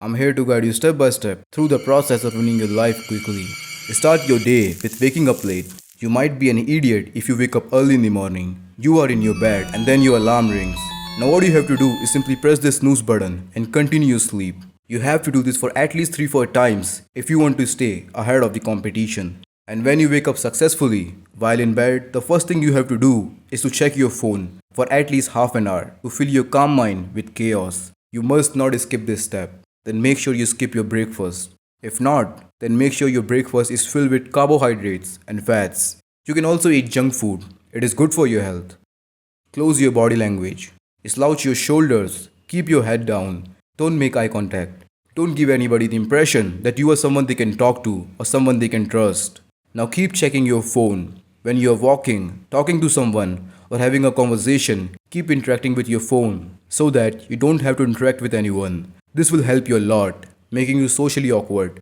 I'm here to guide you step by step through the process of winning your life quickly. Start your day with waking up late. You might be an idiot if you wake up early in the morning. You are in your bed and then your alarm rings. Now what you have to do is simply press the snooze button and continue your sleep. You have to do this for at least 3-4 times if you want to stay ahead of the competition. And when you wake up successfully while in bed, the first thing you have to do is to check your phone for at least half an hour to fill your calm mind with chaos. You must not skip this step. Then make sure you skip your breakfast. If not, then make sure your breakfast is filled with carbohydrates and fats. You can also eat junk food. It is good for your health. Close your body language. Slouch your shoulders. Keep your head down. Don't make eye contact. Don't give anybody the impression that you are someone they can talk to or someone they can trust. Now keep checking your phone. When you are walking, talking to someone, or having a conversation, keep interacting with your phone so that you don't have to interact with anyone. This will help you a lot, making you socially awkward.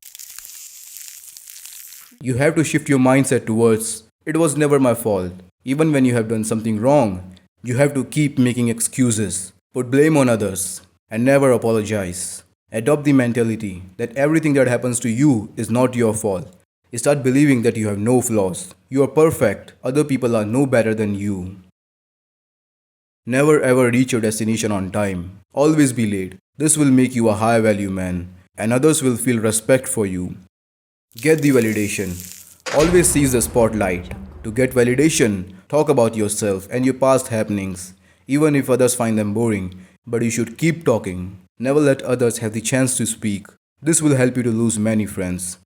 You have to shift your mindset towards, it was never my fault. Even when you have done something wrong, you have to keep making excuses, put blame on others, and never apologize. Adopt the mentality that everything that happens to you is not your fault. Start believing that you have no flaws. You are perfect. Other people are no better than you. Never ever reach your destination on time. Always be late. This will make you a high value man, and others will feel respect for you. Get the validation. Always seize the spotlight. To get validation, talk about yourself and your past happenings, even if others find them boring. But you should keep talking. Never let others have the chance to speak. This will help you to lose many friends.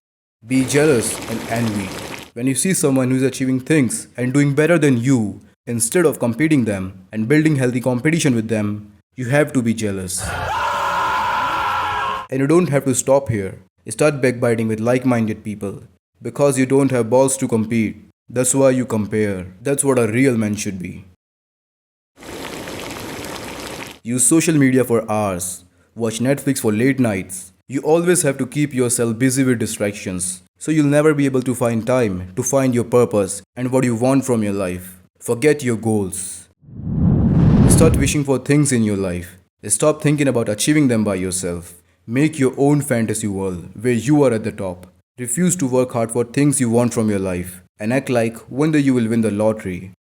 Be jealous and envy. When you see someone who is achieving things and doing better than you, instead of competing them and building healthy competition with them, you have to be jealous. And you don't have to stop here. Start backbiting with like-minded people. Because you don't have balls to compete. That's why you compare. That's what a real man should be. Use social media for hours. Watch Netflix for late nights. You always have to keep yourself busy with distractions. So you'll never be able to find time to find your purpose and what you want from your life. Forget your goals. Start wishing for things in your life. Stop thinking about achieving them by yourself. Make your own fantasy world where you are at the top. Refuse to work hard for things you want from your life and act like one day you will win the lottery.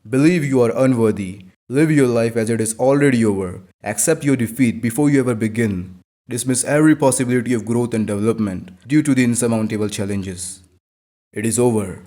Believe you are unworthy. Live your life as it is already over. Accept your defeat before you ever begin. Dismiss every possibility of growth and development due to the insurmountable challenges. It is over.